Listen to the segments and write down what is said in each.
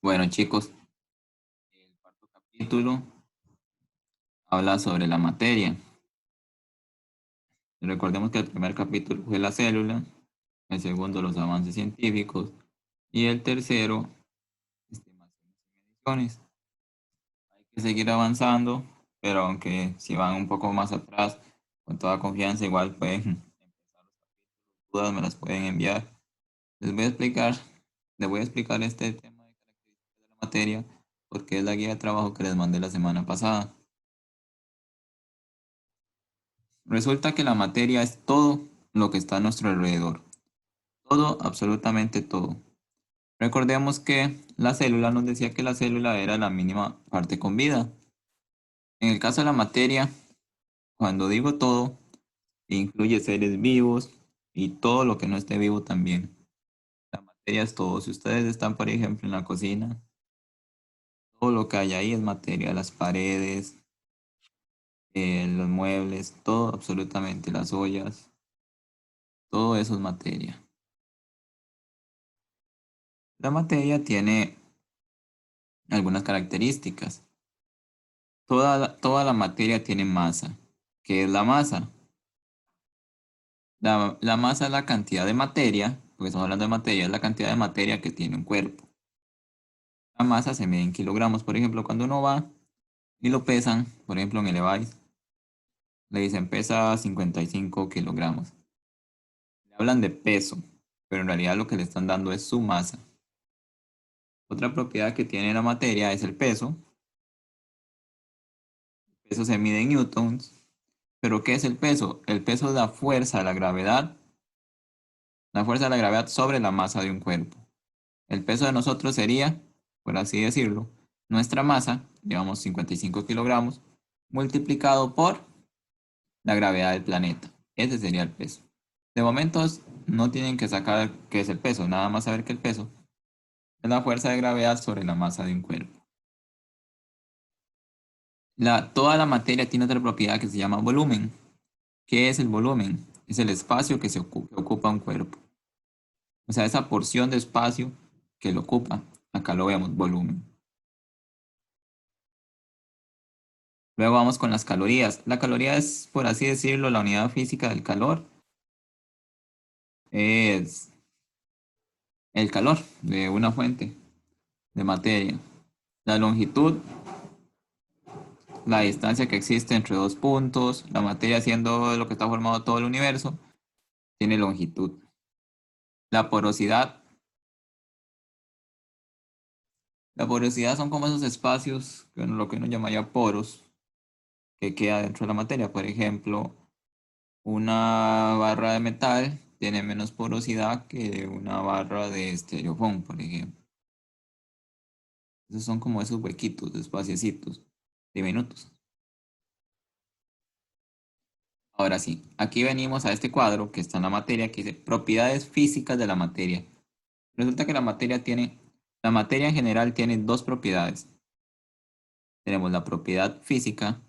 Bueno, chicos, el cuarto capítulo habla sobre la materia. Recordemos que el primer capítulo fue la célula, el segundo los avances científicos y el tercero, estimaciones y mediciones. Hay que seguir avanzando, pero aunque si van un poco más atrás, con toda confianza, igual pueden empezar los capítulos, dudas me las pueden enviar. Les voy a explicar, les voy a explicar este tema de características de la materia porque es la guía de trabajo que les mandé la semana pasada. Resulta que la materia es todo lo que está a nuestro alrededor. Todo, absolutamente todo. Recordemos que la célula nos decía que la célula era la mínima parte con vida. En el caso de la materia, cuando digo todo, incluye seres vivos y todo lo que no esté vivo también. La materia es todo. Si ustedes están, por ejemplo, en la cocina, todo lo que hay ahí es materia. Las paredes, los muebles, todo, absolutamente, las ollas, todo eso es materia. La materia tiene algunas características. Toda la materia tiene masa. ¿Qué es la masa? La masa es la cantidad de materia, porque estamos hablando de materia, es la cantidad de materia que tiene un cuerpo. La masa se mide en kilogramos. Por ejemplo, cuando uno va y lo pesan, por ejemplo en el Levi's, le dicen pesa 55 kilogramos. Le hablan de peso, pero en realidad lo que le están dando es su masa. Otra propiedad que tiene la materia es el peso. El peso se mide en newtons. ¿Pero qué es el peso? El peso es la fuerza de la gravedad sobre la masa de un cuerpo. El peso de nosotros sería, por así decirlo, nuestra masa, llevamos 55 kilogramos, multiplicado por la gravedad del planeta. Ese sería el peso. De momentos no tienen que sacar qué es el peso, nada más saber que el peso es la fuerza de gravedad sobre la masa de un cuerpo. Toda la materia tiene otra propiedad que se llama volumen. ¿Qué es el volumen? Es el espacio que ocupa un cuerpo. O sea, esa porción de espacio que lo ocupa. Acá lo vemos, volumen. Luego vamos con las calorías. La caloría es, por así decirlo, la unidad física del calor. Es el calor de una fuente de materia. La longitud, la distancia que existe entre dos puntos. La materia siendo lo que está formado todo el universo, tiene longitud. La porosidad. La porosidad son como esos espacios, lo que uno llamaría poros, que queda dentro de la materia. Por ejemplo, una barra de metal tiene menos porosidad que una barra de estereofón, por ejemplo. Esos son como esos huequitos, espaciecitos diminutos. Ahora sí, aquí venimos a este cuadro que está en la materia, que dice propiedades físicas de la materia. Resulta que la materia en general tiene dos propiedades. Tenemos la propiedad física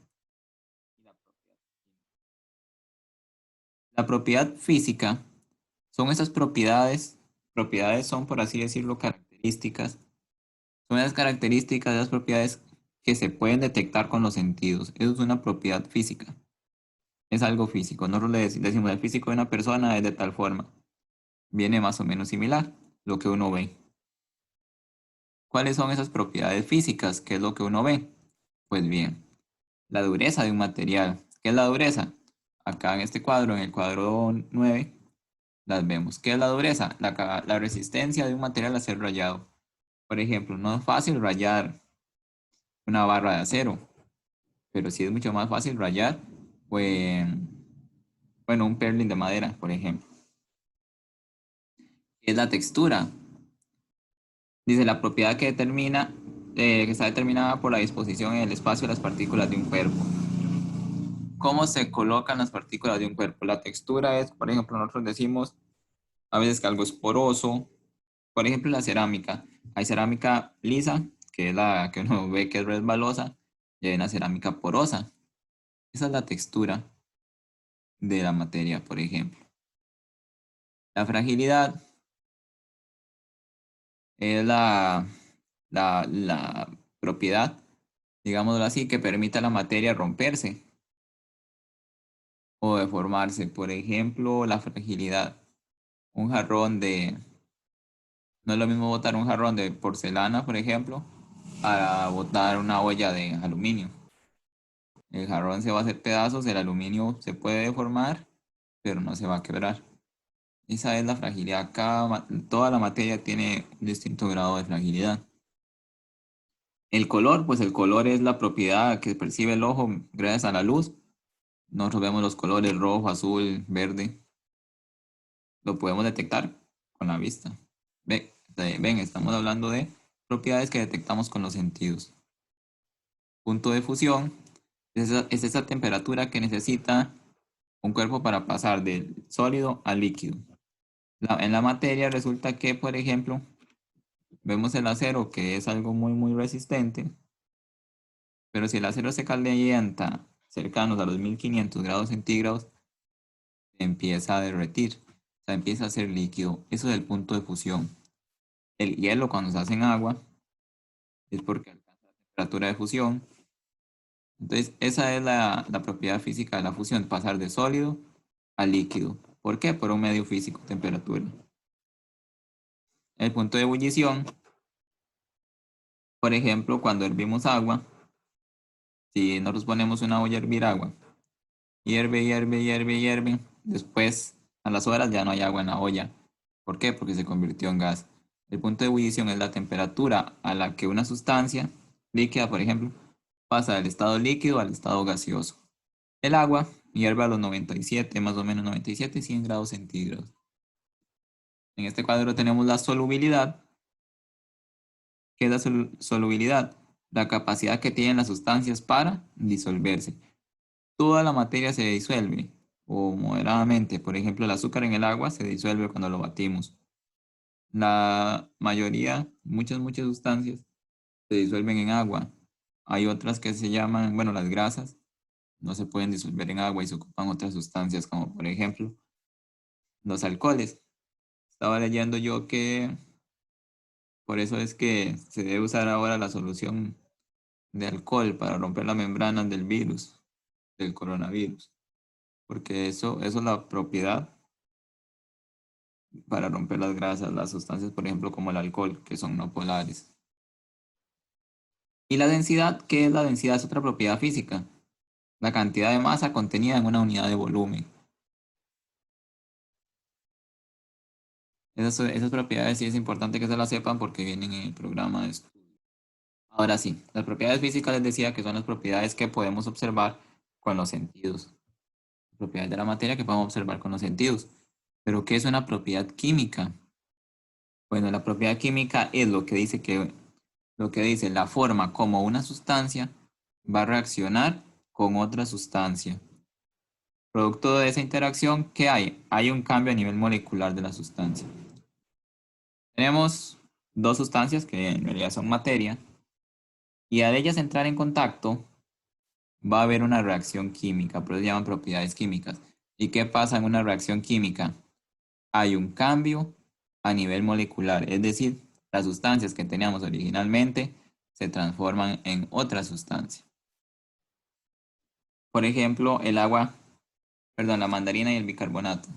y la propiedad química. La propiedad física son esas propiedades son por así decirlo características. Son esas características de las propiedades que se pueden detectar con los sentidos. Eso es una propiedad física. Es algo físico. Nosotros decimos el físico de una persona es de tal forma. Viene más o menos similar lo que uno ve. ¿Cuáles son esas propiedades físicas? ¿Qué es lo que uno ve? Pues bien, la dureza de un material. ¿Qué es la dureza? Acá en este cuadro, en el cuadro 9, las vemos. ¿Qué es la dureza? La resistencia de un material a ser rayado. Por ejemplo, no es fácil rayar una barra de acero, pero sí es mucho más fácil rayar, pues, bueno, un perlin de madera, por ejemplo. ¿Qué es la textura? Dice la propiedad que está determinada por la disposición en el espacio de las partículas de un cuerpo. ¿Cómo se colocan las partículas de un cuerpo? La textura es, por ejemplo, nosotros decimos a veces que algo es poroso. Por ejemplo, la cerámica. Hay cerámica lisa, que es la que uno ve que es resbalosa, y hay una cerámica porosa. Esa es la textura de la materia, por ejemplo. La fragilidad es la propiedad, digámoslo así, que permite a la materia romperse o deformarse. Por ejemplo, la fragilidad. Un jarrón de... No es lo mismo botar un jarrón de porcelana, por ejemplo, a botar una olla de aluminio. El jarrón se va a hacer pedazos, el aluminio se puede deformar, pero no se va a quebrar. Esa es la fragilidad. Toda la materia tiene un distinto grado de fragilidad. El color, pues el color es la propiedad que percibe el ojo gracias a la luz. Nosotros vemos los colores rojo, azul, verde. Lo podemos detectar con la vista. Ven, estamos hablando de propiedades que detectamos con los sentidos. Punto de fusión es esa temperatura que necesita un cuerpo para pasar del sólido al líquido. En la materia resulta que, por ejemplo, vemos el acero que es algo muy resistente, pero si el acero se calienta cercanos a los 1500 grados centígrados, empieza a derretir, o sea, empieza a ser líquido. Eso es el punto de fusión. El hielo cuando se hace en agua es porque alcanza la temperatura de fusión. Entonces, esa es la propiedad física de la fusión, pasar de sólido a líquido. ¿Por qué? Por un medio físico, temperatura. El punto de ebullición, por ejemplo, cuando hervimos agua, si nosotros ponemos una olla a hervir agua, hierve, después a las horas ya no hay agua en la olla. ¿Por qué? Porque se convirtió en gas. El punto de ebullición es la temperatura a la que una sustancia líquida, por ejemplo, pasa del estado líquido al estado gaseoso. El agua hierve a los 97, más o menos 97, 100 grados centígrados. En este cuadro tenemos la solubilidad. ¿Qué es la solubilidad? La capacidad que tienen las sustancias para disolverse. Toda la materia se disuelve o moderadamente. Por ejemplo, el azúcar en el agua se disuelve cuando lo batimos. La mayoría, muchas sustancias se disuelven en agua. Hay otras que se llaman, bueno, las grasas, no se pueden disolver en agua y se ocupan otras sustancias como por ejemplo los alcoholes. Estaba leyendo yo que por eso es que se debe usar ahora la solución de alcohol para romper las membranas del virus, del coronavirus, porque eso es la propiedad para romper las grasas, las sustancias, por ejemplo, como el alcohol, que son no polares. Y la densidad, ¿qué es la densidad? Es otra propiedad física, la cantidad de masa contenida en una unidad de volumen. Esas propiedades sí es importante que se las sepan porque vienen en el programa de estudio. Ahora sí, las propiedades físicas les decía que son las propiedades que podemos observar con los sentidos. Propiedades de la materia que podemos observar con los sentidos. Pero ¿qué es una propiedad química? Bueno, la propiedad química es lo que dice la forma como una sustancia va a reaccionar con otra sustancia. Producto de esa interacción, ¿qué hay? Hay un cambio a nivel molecular de la sustancia. Tenemos dos sustancias que en realidad son materia y al ellas entrar en contacto va a haber una reacción química, por eso se llaman propiedades químicas. ¿Y qué pasa en una reacción química? Hay un cambio a nivel molecular, es decir, las sustancias que teníamos originalmente se transforman en otra sustancia. Por ejemplo, la mandarina y el bicarbonato.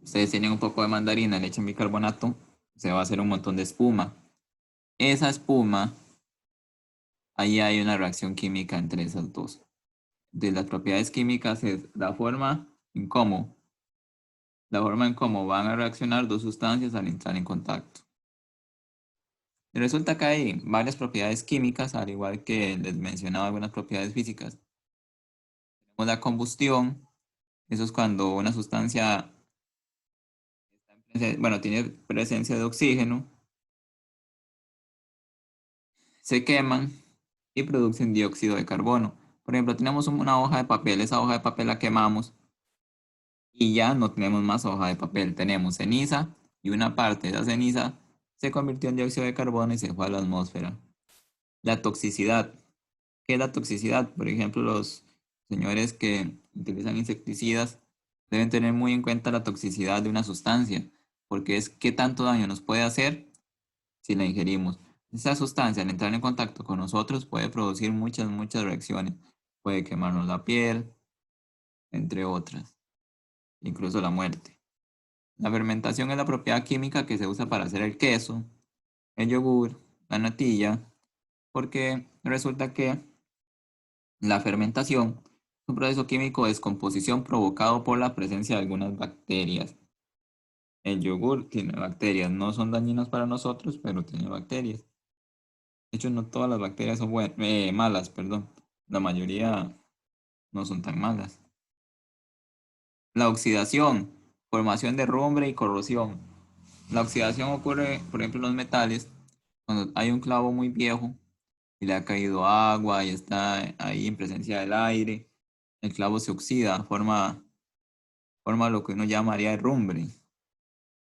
Ustedes tienen un poco de mandarina, le echan bicarbonato, se va a hacer un montón de espuma. Esa espuma, ahí hay una reacción química entre esas dos. De las propiedades químicas es la forma en cómo van a reaccionar dos sustancias al entrar en contacto. Y resulta que hay varias propiedades químicas, al igual que les mencionaba algunas propiedades físicas. Tenemos la combustión, eso es cuando una sustancia tiene presencia de oxígeno, se queman y producen dióxido de carbono. Por ejemplo, tenemos una hoja de papel, esa hoja de papel la quemamos y ya no tenemos más hoja de papel, tenemos ceniza y una parte de esa ceniza se convirtió en dióxido de carbono y se fue a la atmósfera. La toxicidad. ¿Qué es la toxicidad? Por ejemplo, los señores que utilizan insecticidas deben tener muy en cuenta la toxicidad de una sustancia, porque es qué tanto daño nos puede hacer si la ingerimos. Esta sustancia al entrar en contacto con nosotros puede producir muchas reacciones. Puede quemarnos la piel, entre otras, incluso la muerte. La fermentación es la propiedad química que se usa para hacer el queso, el yogur, la natilla, porque resulta que la fermentación es un proceso químico de descomposición provocado por la presencia de algunas bacterias. El yogur tiene bacterias, no son dañinas para nosotros, pero tiene bacterias. De hecho, no todas las bacterias son malas, perdón. La mayoría no son tan malas. La oxidación, formación de rumbre y corrosión. La oxidación ocurre, por ejemplo, en los metales, cuando hay un clavo muy viejo y le ha caído agua y está ahí en presencia del aire. El clavo se oxida, forma lo que uno llamaría herrumbre.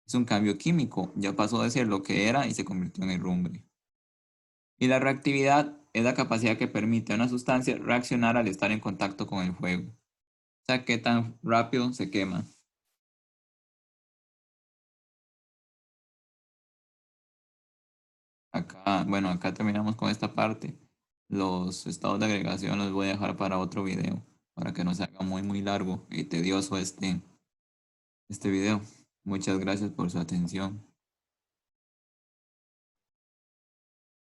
Es un cambio químico, ya pasó de ser lo que era y se convirtió en herrumbre. Y la reactividad es la capacidad que permite a una sustancia reaccionar al estar en contacto con el fuego. O sea, qué tan rápido se quema. Acá, bueno, acá terminamos con esta parte. Los estados de agregación los voy a dejar para otro video, para que no se haga muy largo y tedioso este video. Muchas gracias por su atención.